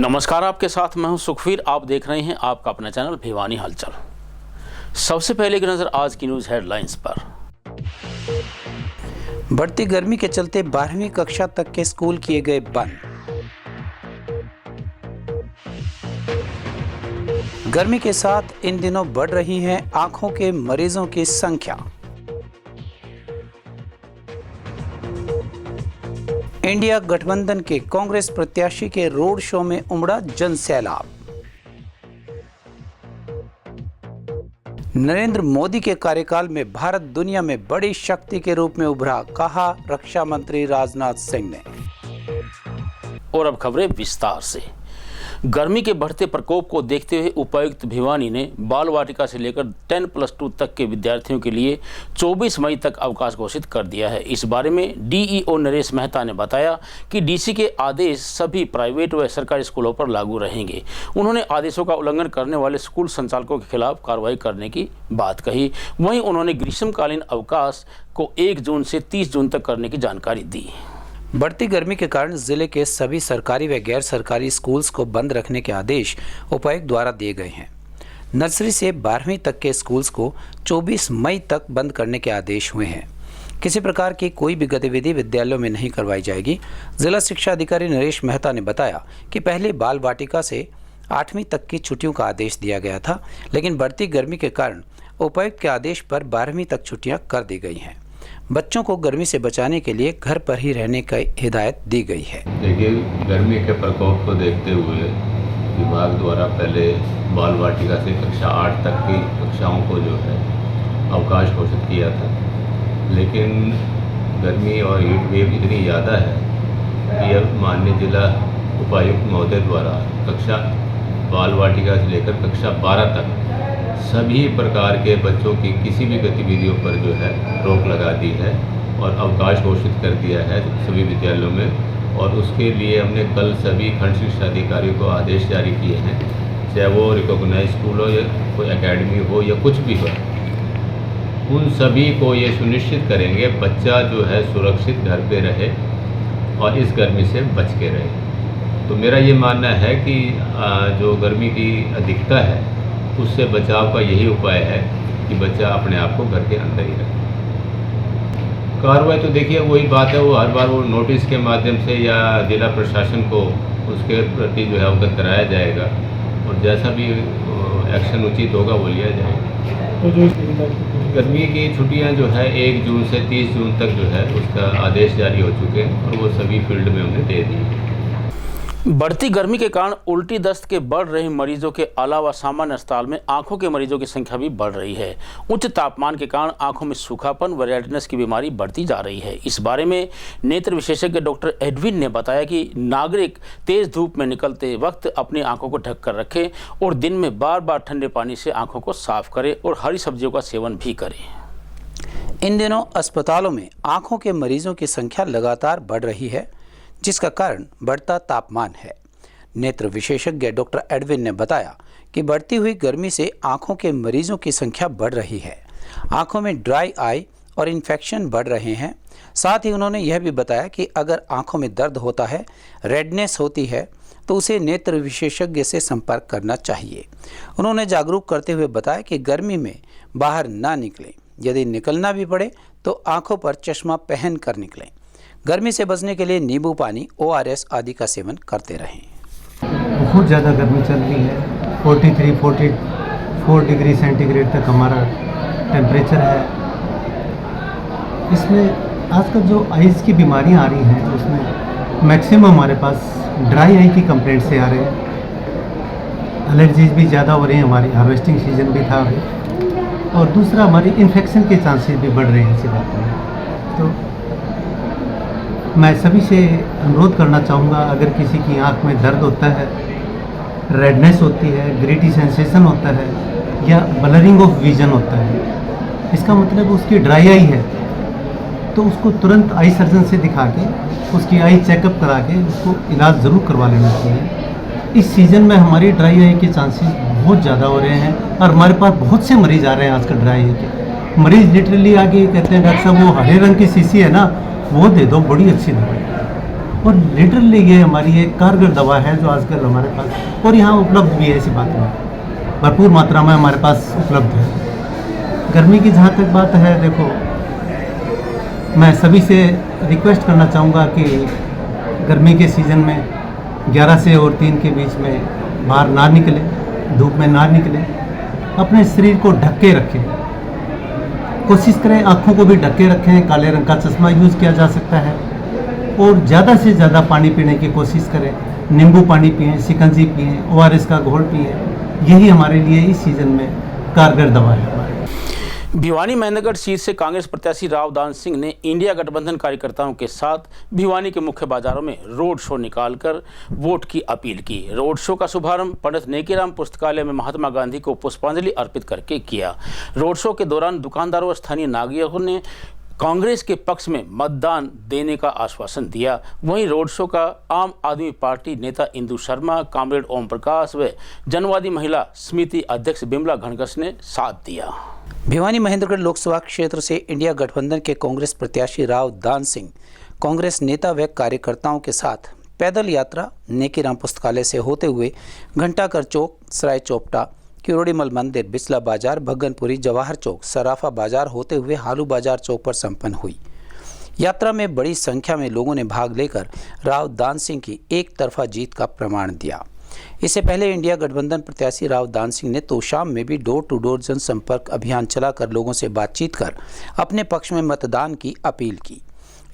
नमस्कार, आपके साथ मैं हूं सुखवीर। आप देख रहे हैं आपका अपना चैनल भिवानी हलचल। सबसे पहले की नजर आज की न्यूज हेडलाइंस पर। बढ़ती गर्मी के चलते 12वीं कक्षा तक के स्कूल किए गए बंद। गर्मी के साथ इन दिनों बढ़ रही है आंखों के मरीजों की संख्या। इंडिया गठबंधन के कांग्रेस प्रत्याशी के रोड शो में उमड़ा जनसैलाब। नरेंद्र मोदी के कार्यकाल में भारत दुनिया में बड़ी शक्ति के रूप में उभरा, कहा रक्षा मंत्री राजनाथ सिंह ने। और अब खबरें विस्तार से। गर्मी के बढ़ते प्रकोप को देखते हुए उपायुक्त भिवानी ने बाल वाटिका से लेकर 10+2 तक के विद्यार्थियों के लिए 24 मई तक अवकाश घोषित कर दिया है। इस बारे में डीईओ नरेश मेहता ने बताया कि डीसी के आदेश सभी प्राइवेट व सरकारी स्कूलों पर लागू रहेंगे। उन्होंने आदेशों का उल्लंघन करने वाले स्कूल संचालकों के खिलाफ कार्रवाई करने की बात कही। वहीं उन्होंने ग्रीष्मकालीन अवकाश को 1 जून से 30 जून तक करने की जानकारी दी। बढ़ती गर्मी के कारण जिले के सभी सरकारी व गैर सरकारी स्कूल्स को बंद रखने के आदेश उपायुक्त द्वारा दिए गए हैं। नर्सरी से 12वीं तक के स्कूल्स को 24 मई तक बंद करने के आदेश हुए हैं। किसी प्रकार की कोई भी गतिविधि विद्यालयों में नहीं करवाई जाएगी। जिला शिक्षा अधिकारी नरेश मेहता ने बताया कि पहले बाल वाटिका से 8वीं तक की छुट्टियों का आदेश दिया गया था, लेकिन बढ़ती गर्मी के कारण उपायुक्त के आदेश पर 12वीं तक छुट्टियां कर दी गई हैं। बच्चों को गर्मी से बचाने के लिए घर पर ही रहने की हिदायत दी गई है। देखिए, गर्मी के प्रकोप को देखते हुए विभाग द्वारा पहले बाल वाटिका से कक्षा 8 तक की कक्षाओं को जो है अवकाश घोषित किया था, लेकिन गर्मी और हीट वेव इतनी ज़्यादा है कि अब माननीय जिला उपायुक्त महोदय द्वारा कक्षा बाल वाटिका से लेकर कक्षा 12 तक सभी प्रकार के बच्चों की किसी भी गतिविधियों पर जो है रोक लगा दी है और अवकाश घोषित कर दिया है सभी विद्यालयों में। और उसके लिए हमने कल सभी खंड शिक्षा अधिकारियों को आदेश जारी किए हैं, चाहे वो रिकॉग्नाइज स्कूल हो या कोई एकेडमी हो या कुछ भी हो, उन सभी को ये सुनिश्चित करेंगे बच्चा जो है सुरक्षित घर पे रहे और इस गर्मी से बच के रहे। तो मेरा ये मानना है कि जो गर्मी की अधिकता है उससे बचाव का यही उपाय है कि बच्चा अपने आप को घर के अंदर ही रखे। कार्रवाई तो देखिए वही बात है, वो हर बार वो नोटिस के माध्यम से या जिला प्रशासन को उसके प्रति जो है अवगत कराया जाएगा और जैसा भी एक्शन उचित होगा वो लिया जाएगा। तो जो गर्मी की छुट्टियां जो है 1 जून से 30 जून तक जो है उसका आदेश जारी हो चुके हैं और वो सभी फील्ड में हमने दे दिए। बढ़ती गर्मी के कारण उल्टी दस्त के बढ़ रहे मरीजों के अलावा सामान्य अस्पताल में आंखों के मरीजों की संख्या भी बढ़ रही है। उच्च तापमान के कारण आंखों में सूखापन व रेडनेस की बीमारी बढ़ती जा रही है। इस बारे में नेत्र विशेषज्ञ डॉक्टर एडविन ने बताया कि नागरिक तेज धूप में निकलते वक्त अपनी आंखों को ढक कर रखें और दिन में बार बार ठंडे पानी से आंखों को साफ करें और हरी सब्जियों का सेवन भी करें। इन दिनों अस्पतालों में आंखों के मरीजों की संख्या लगातार बढ़ रही है, जिसका कारण बढ़ता तापमान है। नेत्र विशेषज्ञ डॉक्टर एडविन ने बताया कि बढ़ती हुई गर्मी से आंखों के मरीजों की संख्या बढ़ रही है। आंखों में ड्राई आई और इन्फेक्शन बढ़ रहे हैं। साथ ही उन्होंने यह भी बताया कि अगर आंखों में दर्द होता है, रेडनेस होती है, तो उसे नेत्र विशेषज्ञ से संपर्क करना चाहिए। उन्होंने जागरूक करते हुए बताया कि गर्मी में बाहर ना निकलें। यदि निकलना भी पड़े तो आंखों पर चश्मा पहन कर निकलें। गर्मी से बचने के लिए नींबू पानी, ORS आदि का सेवन करते रहें। बहुत ज़्यादा गर्मी चल रही है। 43-44 डिग्री सेंटीग्रेड तक हमारा टेम्परेचर है। इसमें आजकल जो आइज़ की बीमारियां आ रही हैं उसमें मैक्सिमम हमारे पास ड्राई आई की कंप्लेंट से आ रहे हैं। एलर्जीज भी ज़्यादा हो रही हैं, हमारी हार्वेस्टिंग सीजन भी था अभी। और दूसरा हमारी इन्फेक्शन के चांसेस भी बढ़ रहे हैं इसी बात में। तो मैं सभी से अनुरोध करना चाहूँगा, अगर किसी की आंख में दर्द होता है, रेडनेस होती है, ग्रीटी सेंसेशन होता है या ब्लरिंग ऑफ विजन होता है, इसका मतलब उसकी ड्राई आई है, तो उसको तुरंत आई सर्जन से दिखा के उसकी आई चेकअप करा के उसको इलाज ज़रूर करवा लेना चाहिए। इस सीज़न में हमारी ड्राई आई के चांसेस बहुत ज़्यादा हो रहे हैं और हमारे पास बहुत से मरीज़ आ रहे हैं आजकल ड्राई आई के। मरीज़ लिटरली आके कहते हैं डॉक्टर साहब वो हरे रंग की शीशी है ना, वो दे दो, बड़ी अच्छी दवाई। और लिटरली ये हमारी एक कारगर दवा है जो आजकल हमारे पास और यहाँ उपलब्ध भी है, ऐसी बात नहीं, भरपूर मात्रा में हमारे पास उपलब्ध है। गर्मी की जहाँ तक बात है, देखो मैं सभी से रिक्वेस्ट करना चाहूँगा कि गर्मी के सीज़न में 11 से और 3 के बीच में बाहर ना निकले, धूप में ना निकले, अपने शरीर को ढक के रखें, कोशिश करें आँखों को भी ढक के रखें, काले रंग का चश्मा यूज़ किया जा सकता है और ज़्यादा से ज़्यादा पानी पीने की कोशिश करें। नींबू पानी पिएं, शिकंजी पिएं, ORS का घोल पिएं, यही हमारे लिए इस सीज़न में कारगर दवा है। भिवानी महेंद्रगढ़ सीट से कांग्रेस प्रत्याशी राव दान सिंह ने इंडिया गठबंधन कार्यकर्ताओं के साथ भिवानी के मुख्य बाजारों में रोड शो निकालकर वोट की अपील की। रोड शो का शुभारंभ पंडित नेकीराम पुस्तकालय में महात्मा गांधी को पुष्पांजलि अर्पित करके किया। रोड शो के दौरान दुकानदारों और स्थानीय नागरिकों ने कांग्रेस के पक्ष में मतदान देने का आश्वासन दिया। वहीं रोड शो का आम आदमी पार्टी नेता इंदु शर्मा, कामरेड ओम प्रकाश व जनवादी महिला समिति अध्यक्ष बिमला घनघस ने साथ दिया। भिवानी महेंद्रगढ़ लोकसभा क्षेत्र से इंडिया गठबंधन के कांग्रेस प्रत्याशी राव दान सिंह कांग्रेस नेता व कार्यकर्ताओं के साथ पैदल यात्रा नेकीराम पुस्तकालय से होते हुए घंटाघर चौक, सराय चौपटा, किरोड़ीमल मंदिर, बिस्ला बाजार, भगनपुरी, जवाहर चौक, सराफा बाजार होते हुए हालू बाजार चौक पर संपन्न हुई। यात्रा में बड़ी संख्या में लोगों ने भाग लेकर राव दान सिंह की एक तरफा जीत का प्रमाण दिया। इससे पहले इंडिया गठबंधन प्रत्याशी राव दान सिंह ने तोशाम में भी डोर टू डोर जनसंपर्क अभियान चलाकर लोगों से बातचीत कर अपने पक्ष में मतदान की अपील की।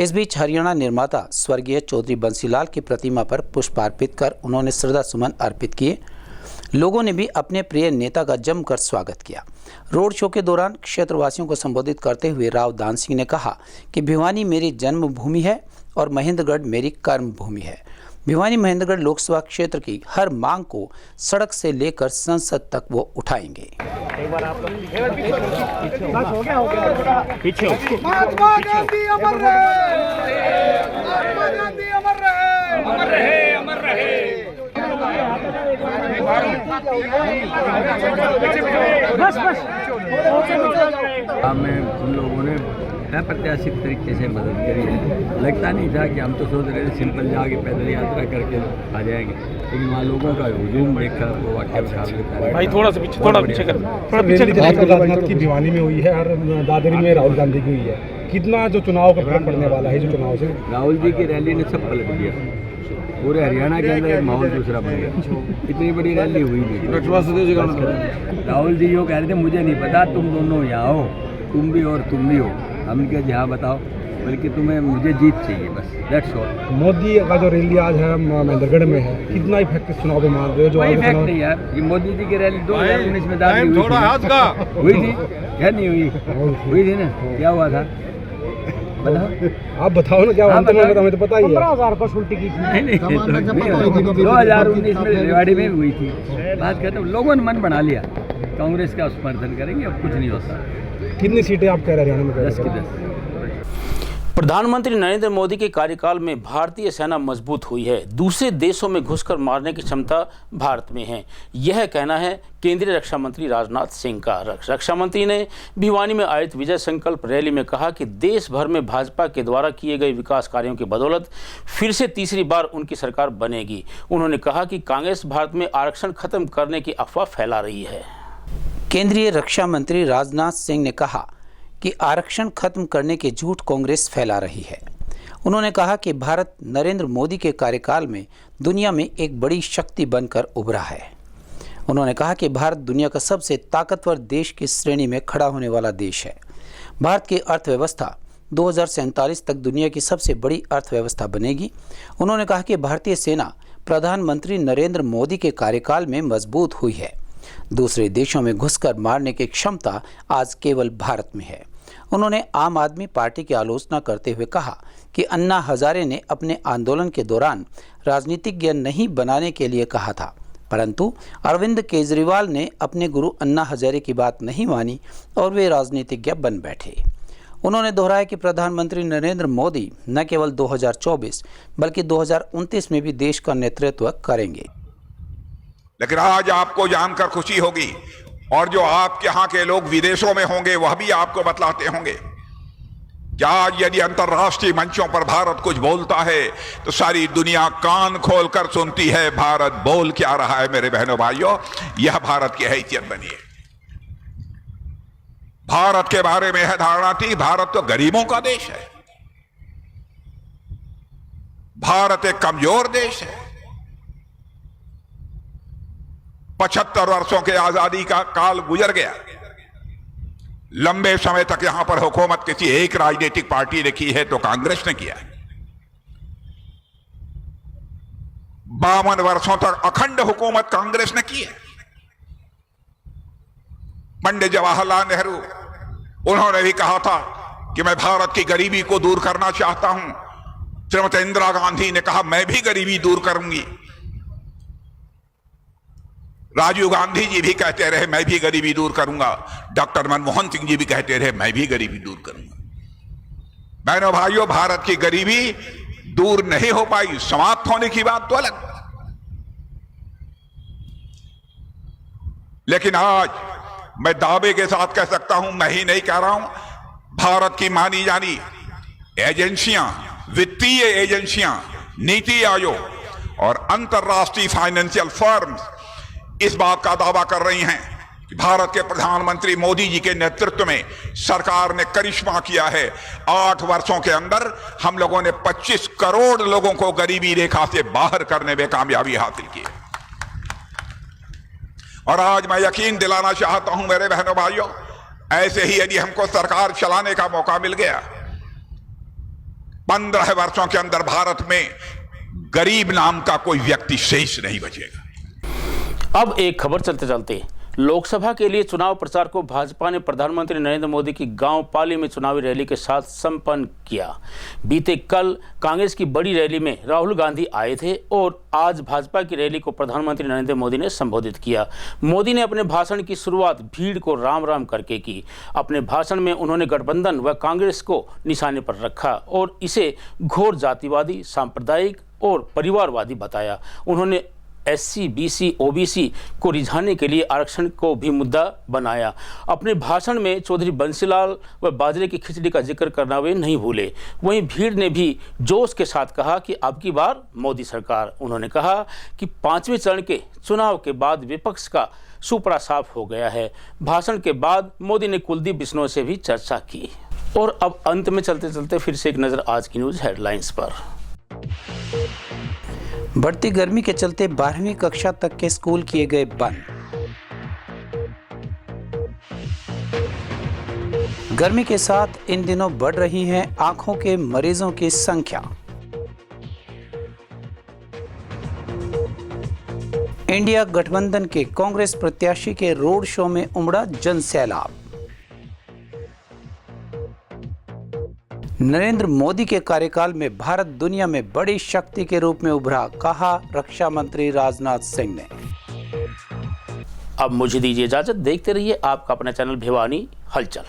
इस बीच हरियाणा निर्माता स्वर्गीय चौधरी बंसीलाल की प्रतिमा पर पुष्पार्पित कर उन्होंने श्रद्धा सुमन अर्पित किए। लोगों ने भी अपने प्रिय नेता का जमकर स्वागत किया। रोड शो के दौरान क्षेत्रवासियों को संबोधित करते हुए राव दान सिंह ने कहा कि भिवानी मेरी जन्मभूमि है और महेंद्रगढ़ मेरी कर्म भूमि है। भिवानी महेंद्रगढ़ लोकसभा क्षेत्र की हर मांग को सड़क से लेकर संसद तक वो उठाएंगे। महात्मा गांधी अमर रहे, महात्मा गांधी अमर रहे, अमर रहे, अमर रहे। बस बस हमें उन लोगों ने अप्रत्याशित तरीके से मदद करी है। लगता नहीं था कि हम तो सोच रहे थे सिंपल जाके पैदल यात्रा करके आ जाएंगे, लेकिन वहाँ लोगों का हुजूम देखकर वो वाकई भाई थोड़ा सा पीछे, थोड़ा पीछे कर, थोड़ा पीछे। राजनाथ की भिवानी में हुई है और दादरी में राहुल गांधी की हुई है। कितना जो चुनाव का फर्क पड़ने वाला है, जो चुनाव से राहुल जी की रैली ने सब पलट दिया। पूरे हरियाणा के अंदर एक माहौल दूसरा बन गया। इतनी बड़ी रैली हुई नहीं। राहुल जी यो कह रहे थे मुझे नहीं पता, तुम दोनों यहाँ हो, तुम भी और तुम भी हो। हमने कहा यहाँ बताओ, बल्कि तुम्हें मुझे जीत चाहिए, बस दैट्स ऑल। मोदी का जो रैली आज है महेंद्रगढ़ में है, कितना इफेक्ट इस चुनाव पे मान रहे हो? जो इफेक्ट नहीं यार, ये मोदी जी की रैली 2019 में दाखिल हुई थी क्या नहीं हुई थी ना? क्या हुआ था बताओ, आप बताओ ना क्या हुआ? हमें तो पता ही है। 15,000 बस उल्टी की थी। नहीं 2019 में रेवाड़ी में हुई थी। बात करते लोगों ने मन बना लिया कांग्रेस का समर्थन करेंगे, अब कुछ नहीं होता। कितनी सीटें आप कह रहे हैं हरियाणा में? 10 की 10। प्रधानमंत्री नरेंद्र मोदी के कार्यकाल में भारतीय सेना मजबूत हुई है। दूसरे देशों में घुसकर मारने की क्षमता भारत में है, यह कहना है केंद्रीय रक्षा मंत्री राजनाथ सिंह का। रक्षा मंत्री ने भिवानी में आयोजित विजय संकल्प रैली में कहा कि देश भर में भाजपा के द्वारा किए गए विकास कार्यों की बदौलत फिर से तीसरी बार उनकी सरकार बनेगी। उन्होंने कहा कि कांग्रेस भारत में आरक्षण खत्म करने की अफवाह फैला रही है। केंद्रीय रक्षा मंत्री राजनाथ सिंह ने कहा कि आरक्षण खत्म करने के झूठ कांग्रेस फैला रही है। उन्होंने कहा कि भारत नरेंद्र मोदी के कार्यकाल में दुनिया में एक बड़ी शक्ति बनकर उभरा है। उन्होंने कहा कि भारत दुनिया का सबसे ताकतवर देश की श्रेणी में खड़ा होने वाला देश है। भारत की अर्थव्यवस्था 2047 तक दुनिया की सबसे बड़ी अर्थव्यवस्था बनेगी। उन्होंने कहा कि भारतीय सेना प्रधानमंत्री नरेंद्र मोदी के कार्यकाल में मजबूत हुई है। दूसरे देशों में घुसकर मारने की क्षमता आज केवल भारत में है। उन्होंने आम आदमी पार्टी की आलोचना करते हुए कहा कि अन्ना हजारे ने अपने आंदोलन के दौरान राजनीतिज्ञ नहीं बनाने के लिए कहा था, परंतु अरविंद केजरीवाल ने अपने गुरु अन्ना हजारे की बात नहीं मानी और वे राजनीतिज्ञ बन बैठे। उन्होंने दोहराया कि प्रधानमंत्री नरेंद्र मोदी न केवल 2024 बल्कि 2029 में भी देश का नेतृत्व करेंगे। लेकिन आज आपको जानकर खुशी होगी, और जो आपके यहाँ के लोग विदेशों में होंगे वह भी आपको बतलाते होंगे क्या आज यदि अंतर्राष्ट्रीय मंचों पर भारत कुछ बोलता है तो सारी दुनिया कान खोलकर सुनती है भारत बोल क्या रहा है। मेरे बहनों भाइयों, यह भारत की हैसियत बनी है। भारत के बारे में यह धारणा थी भारत तो गरीबों का देश है, भारत एक कमजोर देश है। 75 वर्षों के आजादी का काल गुजर गया। लंबे समय तक यहां पर हुकूमत किसी एक राजनीतिक पार्टी ने की है तो कांग्रेस ने किया। 52 वर्षों तक अखंड हुकूमत कांग्रेस ने की है। पंडित जवाहरलाल नेहरू, उन्होंने भी कहा था कि मैं भारत की गरीबी को दूर करना चाहता हूं। श्रीमती इंदिरा गांधी ने कहा मैं भी गरीबी दूर करूंगी। राजीव गांधी जी भी कहते रहे मैं भी गरीबी दूर करूंगा। डॉक्टर मनमोहन सिंह जी भी कहते रहे मैं भी गरीबी दूर करूंगा। बहनों भाइयों, भारत की गरीबी दूर नहीं हो पाई, समाप्त होने की बात तो अलग। लेकिन आज मैं दावे के साथ कह सकता हूं, मैं ही नहीं कह रहा हूं, भारत की मानी जानी एजेंसियां, वित्तीय एजेंसियां, नीति आयोग और अंतर्राष्ट्रीय फाइनेंशियल फर्म्स इस बात का दावा कर रही हैं कि भारत के प्रधानमंत्री मोदी जी के नेतृत्व में सरकार ने करिश्मा किया है। 8 वर्षों के अंदर हम लोगों ने 25 करोड़ लोगों को गरीबी रेखा से बाहर करने में कामयाबी हासिल की है। और आज मैं यकीन दिलाना चाहता हूं मेरे बहनों भाइयों, ऐसे ही यदि हमको सरकार चलाने का मौका मिल गया, 15 वर्षों के अंदर भारत में गरीब नाम का कोई व्यक्ति शेष नहीं बचेगा। अब एक खबर चलते चलते, लोकसभा के लिए चुनाव प्रचार को भाजपा ने प्रधानमंत्री नरेंद्र मोदी की गांव पाली में चुनावी रैली के साथ संपन्न किया। बीते कल कांग्रेस की बड़ी रैली में राहुल गांधी आए थे और आज भाजपा की रैली को प्रधानमंत्री नरेंद्र मोदी ने संबोधित किया। मोदी ने अपने भाषण की शुरुआत भीड़ को राम राम करके की। अपने भाषण में उन्होंने गठबंधन व कांग्रेस को निशाने पर रखा और इसे घोर जातिवादी, सांप्रदायिक और परिवारवादी बताया। उन्होंने SC, BC, OBC को रिझाने के लिए आरक्षण को भी मुद्दा बनाया। अपने भाषण में चौधरी बंसीलाल व बाजरे की खिचड़ी का जिक्र करना वे नहीं भूले। वहीं भीड़ ने भी जोश के साथ कहा कि अब की बार मोदी सरकार। उन्होंने कहा कि 5वें चरण के चुनाव के बाद विपक्ष का सुपड़ा साफ हो गया है। भाषण के बाद मोदी ने कुलदीप बिश्नोई से भी चर्चा की। और अब अंत में चलते चलते फिर से एक नज़र आज की न्यूज़ हेडलाइंस पर। बढ़ती गर्मी के चलते 12वीं कक्षा तक के स्कूल किए गए बंद। गर्मी के साथ इन दिनों बढ़ रही है आंखों के मरीजों की संख्या। इंडिया गठबंधन के कांग्रेस प्रत्याशी के रोड शो में उमड़ा जनसैलाब। नरेंद्र मोदी के कार्यकाल में भारत दुनिया में बड़ी शक्ति के रूप में उभरा, कहा रक्षा मंत्री राजनाथ सिंह ने। अब मुझे दीजिए इजाजत। देखते रहिए आपका अपना चैनल भिवानी हलचल।